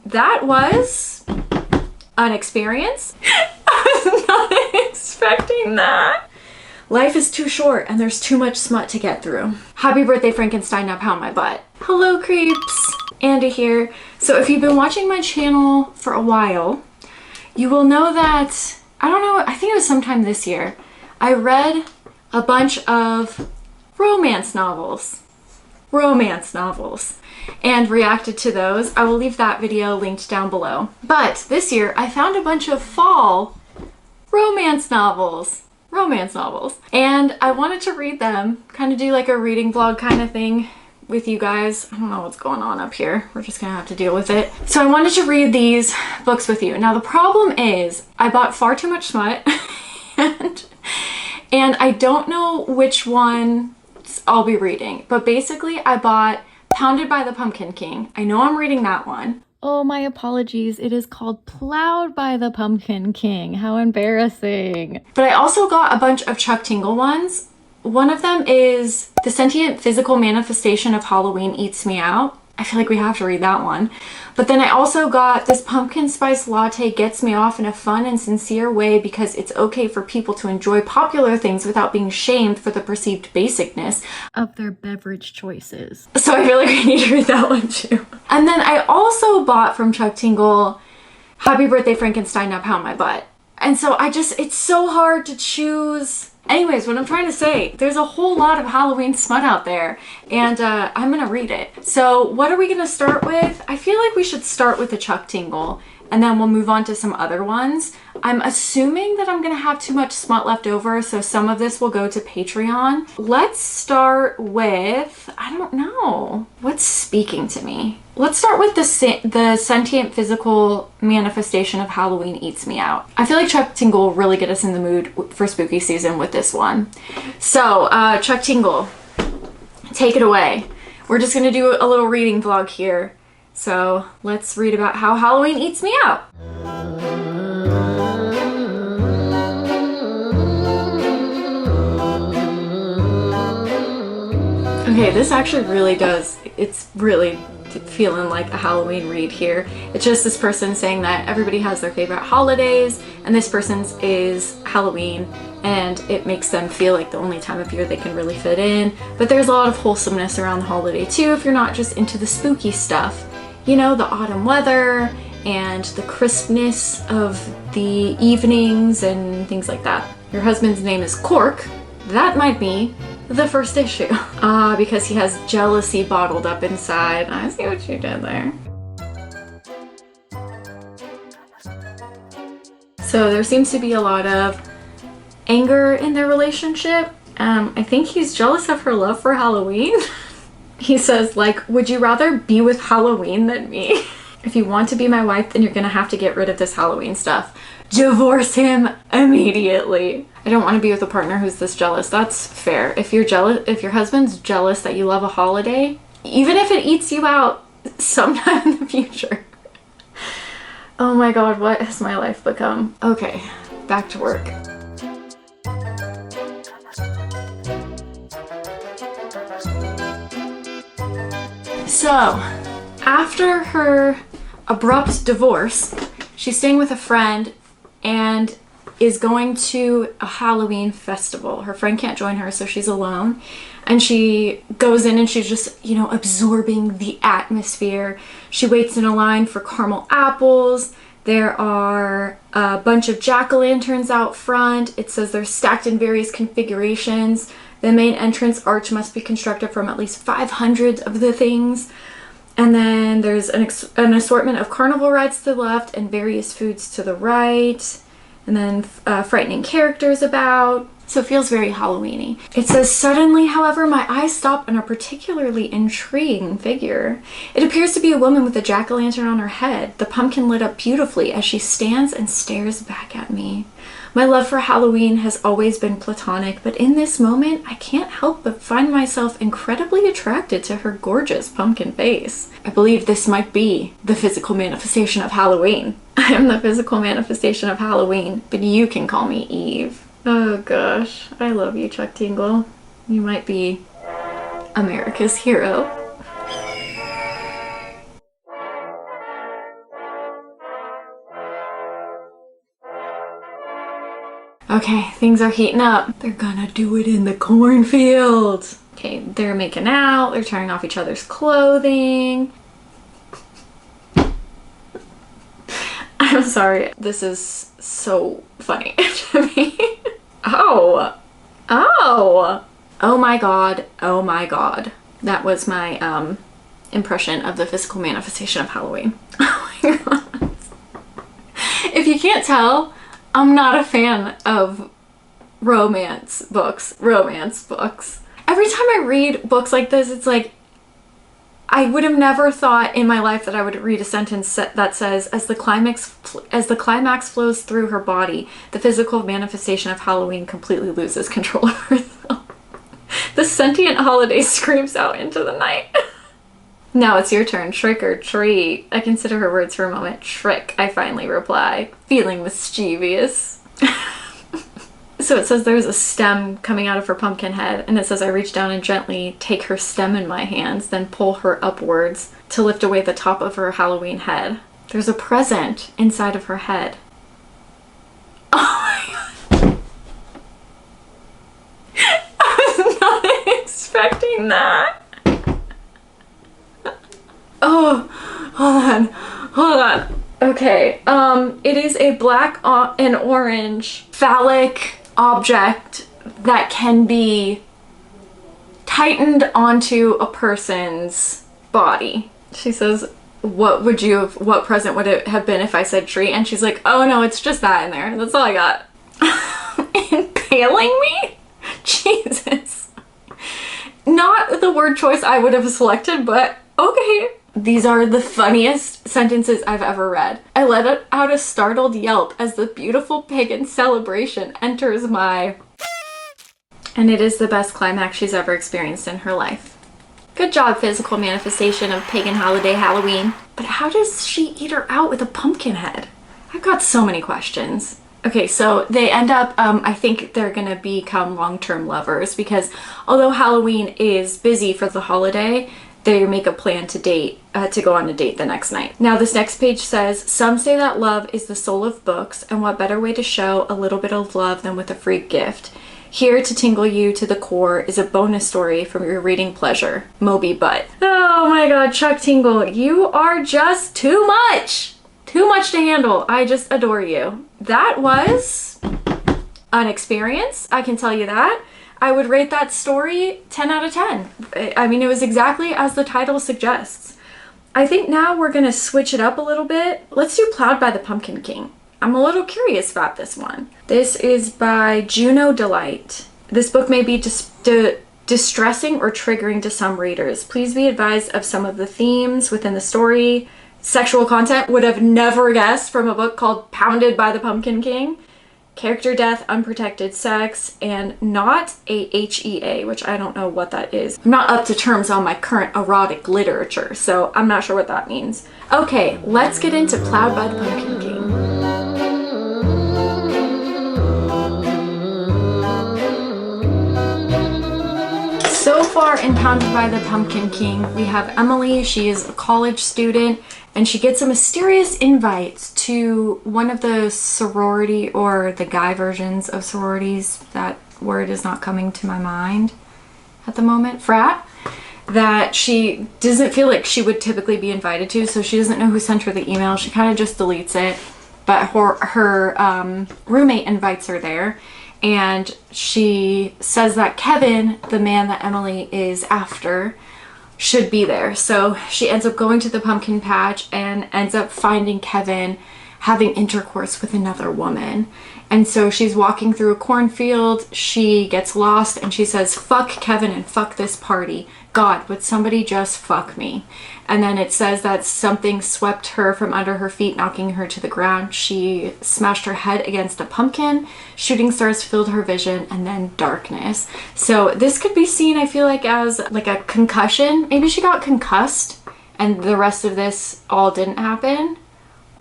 That was an experience. I was not expecting that. Life is too short and there's too much smut to get through. Happy birthday, Frankenstein, now pound my butt. Hello, creeps. Andy here. So if you've been watching my channel for a while, you will know that, I don't know, I think it was sometime this year, I read a bunch of romance novels and reacted to those. I will leave that video linked down below. But this year I found a bunch of fall romance novels, and I wanted to read them, kind of do like a reading vlog kind of thing with you guys. I don't know what's going on up here. We're just gonna have to deal with it. So I wanted to read these books with you. Now the problem is I bought far too much smut and I don't know which one I'll be reading, but basically I bought Pounded by the Pumpkin King. I know I'm reading that one. Oh, my apologies. It is called Plowed by the Pumpkin King. How embarrassing. But I also got a bunch of Chuck Tingle ones. One of them is The Sentient Physical Manifestation of Halloween Eats Me Out. I feel like we have to read that one. But then I also got This Pumpkin Spice Latte Gets Me Off in a Fun and Sincere Way Because It's Okay for People to Enjoy Popular Things Without Being Shamed for the Perceived Basicness of Their Beverage Choices. So I feel like I need to read that one too. And then I also bought from Chuck Tingle Happy Birthday, Frankenstein, Now Pound My Butt. And so it's so hard to choose. Anyways, what I'm trying to say, there's a whole lot of Halloween smut out there, and I'm gonna read it. So what are we gonna start with? I feel like we should start with the Chuck Tingle, and then we'll move on to some other ones. I'm assuming that I'm gonna have too much smut left over, so some of this will go to Patreon. Let's start with, I don't know, what's speaking to me? Let's start with the Sentient Physical Manifestation of Halloween Eats Me Out. I feel like Chuck Tingle will really get us in the mood for spooky season with this one. So, Chuck Tingle, take it away. We're just gonna do a little reading vlog here. So let's read about how Halloween eats me out. Okay, this actually really does, it's really feeling like a Halloween read here. It's just this person saying that everybody has their favorite holidays and this person's is Halloween, and it makes them feel like the only time of year they can really fit in. But there's a lot of wholesomeness around the holiday too if you're not just into the spooky stuff. You know, the autumn weather and the crispness of the evenings and things like that. Your husband's name is Cork. That might be the first issue. Because he has jealousy bottled up inside. I see what you did there. So there seems to be a lot of anger in their relationship. I think he's jealous of her love for Halloween. He says, like, would you rather be with Halloween than me? If you want to be my wife, then you're gonna have to get rid of this Halloween stuff. Divorce him immediately. I don't want to be with a partner who's this jealous. That's fair. If you're jealous, if your husband's jealous that you love a holiday, even if it eats you out sometime in the future. Oh my God, what has my life become? Okay, back to work. So, after her abrupt divorce, she's staying with a friend and is going to a Halloween festival. Her friend can't join her, so she's alone. And she goes in and she's just, you know, absorbing the atmosphere. She waits in a line for caramel apples. There are a bunch of jack-o'-lanterns out front. It says they're stacked in various configurations. The main entrance arch must be constructed from at least 500 of the things. And then there's an assortment of carnival rides to the left and various foods to the right. And then frightening characters about. So it feels very Halloween-y. It says, suddenly, however, my eyes stop on a particularly intriguing figure. It appears to be a woman with a jack-o'-lantern on her head, the pumpkin lit up beautifully as she stands and stares back at me. My love for Halloween has always been platonic, but in this moment, I can't help but find myself incredibly attracted to her gorgeous pumpkin face. I believe this might be the physical manifestation of Halloween. I am the physical manifestation of Halloween, but you can call me Eve. Oh gosh, I love you, Chuck Tingle. You might be America's hero. Okay, things are heating up. They're gonna do it in the cornfield. Okay, they're making out. They're tearing off each other's clothing. I'm sorry. This is so funny to me. Oh. Oh. Oh my god. Oh my god. That was my impression of the physical manifestation of Halloween. Oh my god. If you can't tell, I'm not a fan of romance books. Every time I read books like this, it's like, I would have never thought in my life that I would read a sentence that says, as the climax flows through her body, the physical manifestation of Halloween completely loses control of herself. The sentient holiday screams out into the night. Now it's your turn. Trick or treat. I consider her words for a moment. Trick, I finally reply, feeling mischievous. So it says there's a stem coming out of her pumpkin head, and it says I reach down and gently take her stem in my hands, then pull her upwards to lift away the top of her Halloween head. There's a present inside of her head. Oh my god. I was not expecting that. Oh, hold on. Okay, it is a black and orange phallic object that can be tightened onto a person's body. She says, what present would it have been if I said treat? And she's like, oh no, it's just that in there. That's all I got. Impaling me? Jesus. Not the word choice I would have selected, but okay. These are the funniest sentences I've ever read. I let out a startled yelp as the beautiful pagan celebration enters my... And it is the best climax she's ever experienced in her life. Good job, physical manifestation of pagan holiday Halloween. But how does she eat her out with a pumpkin head? I've got so many questions. Okay, so they end up, I think they're gonna become long-term lovers because although Halloween is busy for the holiday, they make a plan to go on a date the next night. Now this next page says, some say that love is the soul of books, and what better way to show a little bit of love than with a free gift. Here to tingle you to the core is a bonus story from your reading pleasure, Moby Butt. Oh my god, Chuck Tingle, you are just too much! Too much to handle. I just adore you. That was an experience, I can tell you that. I would rate that story 10 out of 10. I mean, it was exactly as the title suggests. I think now we're gonna switch it up a little bit. Let's do Plowed by the Pumpkin King. I'm a little curious about this one. This is by Juno Delight. This book may be distressing or triggering to some readers. Please be advised of some of the themes within the story. Sexual content, would have never guessed from a book called Pounded by the Pumpkin King. Character death, unprotected sex, and not a HEA, which I don't know what that is. I'm not up to terms on my current erotic literature, so I'm not sure what that means. Okay, let's get into Plowed by the Pumpkin King. So far in Pounded by the Pumpkin King, we have Emily. She is a college student, and she gets a mysterious invite to one of the sorority or the guy versions of sororities. That word is not coming to my mind at the moment. Frat. That she doesn't feel like she would typically be invited to, so she doesn't know who sent her the email. She kind of just deletes it. But her roommate invites her there, and she says that Kevin, the man that Emily is after, should be there. So she ends up going to the pumpkin patch and ends up finding Kevin having intercourse with another woman. And so she's walking through a cornfield, she gets lost, and she says, fuck Kevin and fuck this party. God, would somebody just fuck me? And then it says that something swept her from under her feet, knocking her to the ground. She smashed her head against a pumpkin, shooting stars filled her vision, and then darkness. So this could be seen, I feel like, as like a concussion. Maybe she got concussed and the rest of this all didn't happen.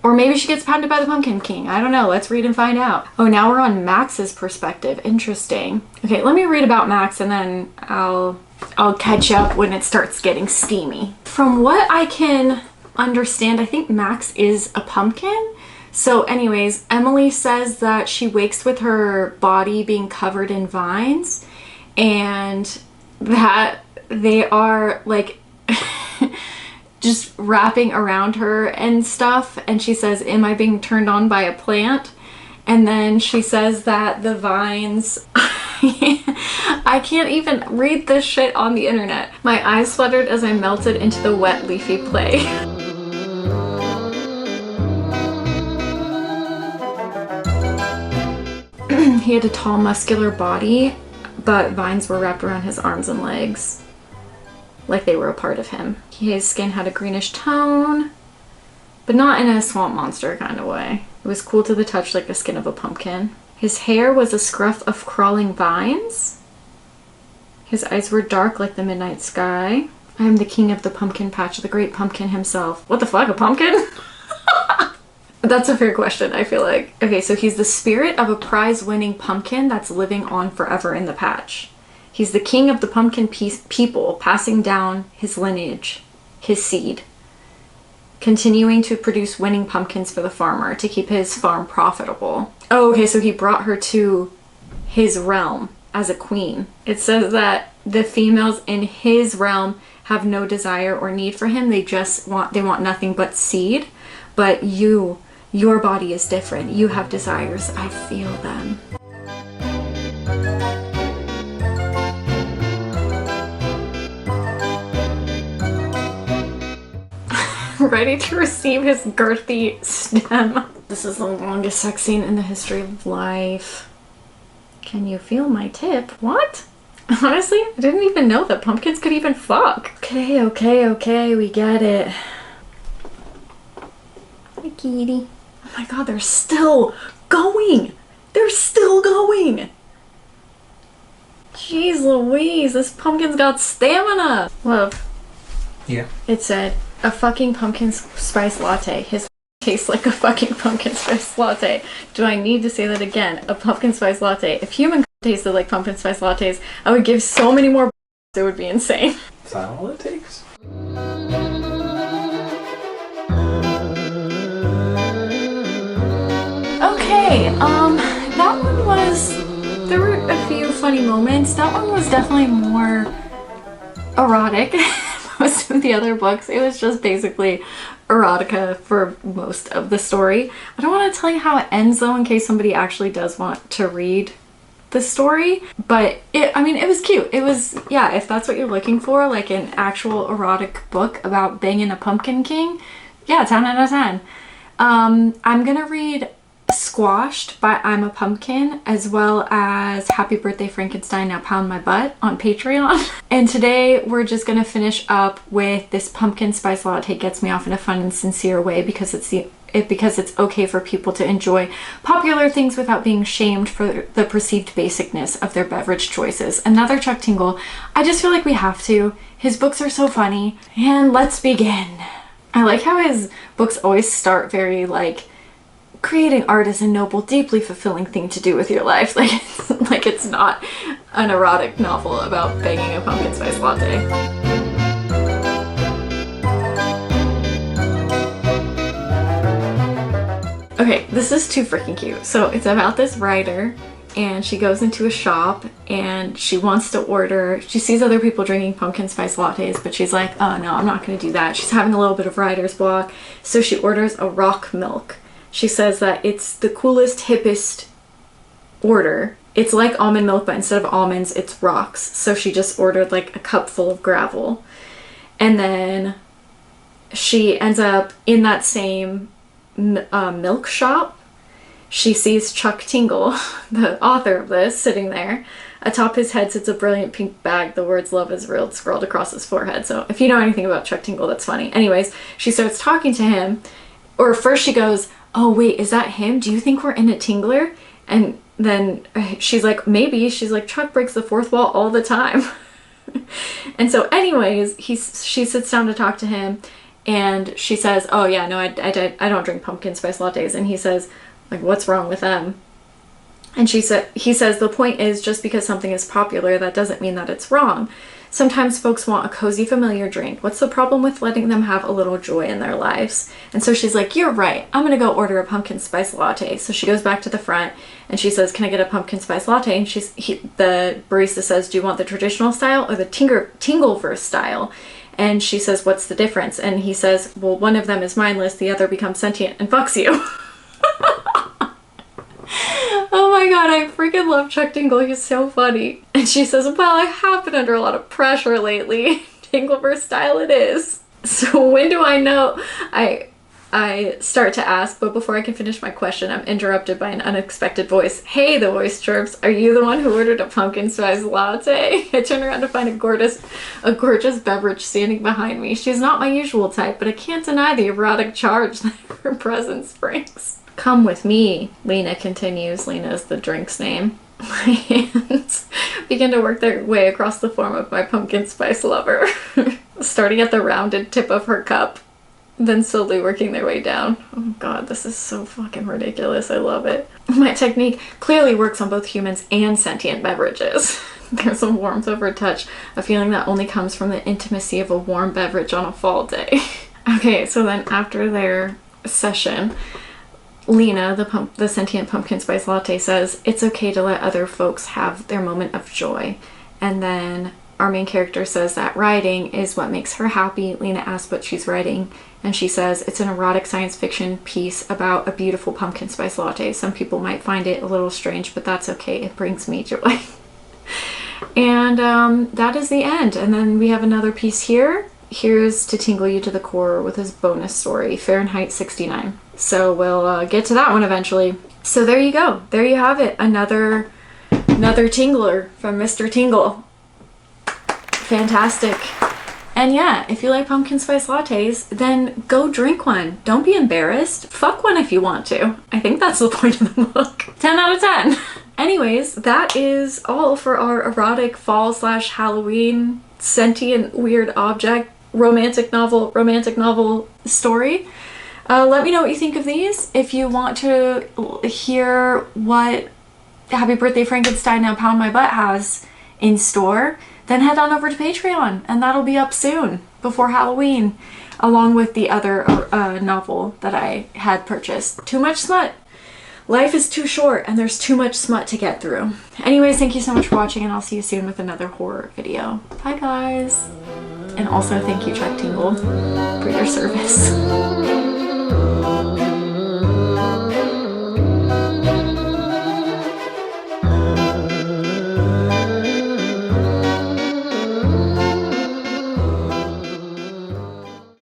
Or maybe she gets pounded by the Pumpkin King. I don't know. Let's read and find out. Oh, now we're on Max's perspective. Interesting. Okay, let me read about Max and then I'll catch up when it starts getting steamy. From what I can understand, I think Max is a pumpkin. So anyways, Emily says that she wakes with her body being covered in vines and that they are like just wrapping around her and stuff. And she says, am I being turned on by a plant? And then she says that the vines, I can't even read this shit on the internet. My eyes fluttered as I melted into the wet leafy play. He had a tall, muscular body, but vines were wrapped around his arms and legs, like they were a part of him. His skin had a greenish tone, but not in a swamp monster kind of way. It was cool to the touch, like the skin of a pumpkin. His hair was a scruff of crawling vines. His eyes were dark like the midnight sky. I am the king of the pumpkin patch, the great pumpkin himself. What the fuck, a pumpkin? That's a fair question, I feel like. Okay, so he's the spirit of a prize-winning pumpkin that's living on forever in the patch. He's the king of the pumpkin people, passing down his lineage, his seed, continuing to produce winning pumpkins for the farmer to keep his farm profitable. Oh, okay, so he brought her to his realm as a queen. It says that the females in his realm have no desire or need for him. They want nothing but seed. But your body is different. You have desires. I feel them. Ready to receive his girthy stem. This is the longest sex scene in the history of life. Can you feel my tip? What? Honestly, I didn't even know that pumpkins could even fuck. Okay, we get it. Hi, kitty. Oh my god, they're still going! They're still going! Jeez Louise, this pumpkin's got stamina! Love. Yeah. It said, a fucking pumpkin spice latte. His tastes like a fucking pumpkin spice latte. Do I need to say that again? A pumpkin spice latte. If human tasted like pumpkin spice lattes, I would give so many more. It would be insane. Is that all it takes? Okay, that one was, there were a few funny moments. That one was definitely more erotic than most of the other books. It was just basically erotica for most of the story. I don't want to tell you how it ends though, in case somebody actually does want to read the story, but I mean, it was cute. It was, yeah, if that's what you're looking for, like an actual erotic book about banging a pumpkin king, yeah, 10 out of 10. I'm gonna read Squashed by I'm a Pumpkin, as well as Happy Birthday Frankenstein, Now Pound My Butt on Patreon. And today we're just gonna finish up with this pumpkin spice latte. Gets me off in a fun and sincere way because it's okay for people to enjoy popular things without being shamed for the perceived basicness of their beverage choices. Another Chuck Tingle. I just feel like we have to. His books are so funny. And let's begin. I like how his books always start very like, creating art is a noble, deeply fulfilling thing to do with your life. Like it's not an erotic novel about banging a pumpkin spice latte. Okay, this is too freaking cute. So it's about this writer and she goes into a shop and she wants to order, she sees other people drinking pumpkin spice lattes, but she's like, oh no, I'm not gonna do that. She's having a little bit of writer's block. So she orders a rock milk. She says that it's the coolest, hippest order. It's like almond milk, but instead of almonds, it's rocks. So she just ordered like a cup full of gravel. And then she ends up in that same milk shop. She sees Chuck Tingle, the author of this, sitting there. Atop his head sits a brilliant pink bag. The words "love is real" scrawled across his forehead. So if you know anything about Chuck Tingle, that's funny. Anyways, she starts talking to him. Or first she goes, oh wait, is that him? Do you think we're in a tingler? And then she's like, maybe. She's like, Chuck breaks the fourth wall all the time. And so anyways, she sits down to talk to him and she says, oh yeah, no, I don't drink pumpkin spice lattes. And he says, like, what's wrong with them? And he says, the point is, just because something is popular, that doesn't mean that it's wrong. Sometimes folks want a cozy, familiar drink. What's the problem with letting them have a little joy in their lives? And so she's like, you're right. I'm gonna go order a pumpkin spice latte. So she goes back to the front and she says, can I get a pumpkin spice latte? And the barista says, do you want the traditional style or the Tingleverse style? And she says, what's the difference? And he says, well, one of them is mindless, the other becomes sentient and fucks you. Oh my god, I freaking love Chuck Tingle. He's so funny. And she says, well, I have been under a lot of pressure lately. Tingleverse style it is. So when do I know? I start to ask, but before I can finish my question, I'm interrupted by an unexpected voice. Hey, the voice chirps. Are you the one who ordered a pumpkin spice latte? I turn around to find a gorgeous beverage standing behind me. She's not my usual type, but I can't deny the erotic charge that her presence brings. Come with me, Lena continues. Lena is the drink's name. My hands begin to work their way across the form of my pumpkin spice lover, starting at the rounded tip of her cup, then slowly working their way down. Oh god, this is so fucking ridiculous. I love it. My technique clearly works on both humans and sentient beverages. There's a warmth of her touch, a feeling that only comes from the intimacy of a warm beverage on a fall day. Okay, so then after their session, Lena, the sentient pumpkin spice latte, says it's okay to let other folks have their moment of joy. And then our main character says that writing is what makes her happy. Lena asks what she's writing, and she says it's an erotic science fiction piece about a beautiful pumpkin spice latte. Some people might find it a little strange, but that's okay. It brings me joy. And that is the end. And then we have another piece here. Here's to tingle you to the core with his bonus story, Fahrenheit 69. So we'll get to that one eventually. So there you go. There you have it. Another tingler from Mr. Tingle. Fantastic. And yeah, if you like pumpkin spice lattes, then go drink one. Don't be embarrassed. Fuck one if you want to. I think that's the point of the book. 10 out of 10. Anyways, that is all for our erotic fall/Halloween sentient weird object romantic novel story. Let me know what you think of these. If you want to hear what Happy Birthday Frankenstein Now Pound My Butt has in store, then head on over to Patreon, and that'll be up soon, before Halloween, along with the other novel that I had purchased. Too much smut. Life is too short, and there's too much smut to get through. Anyways, thank you so much for watching, and I'll see you soon with another horror video. Bye, guys. And also thank you, Chuck Tingle, for your service.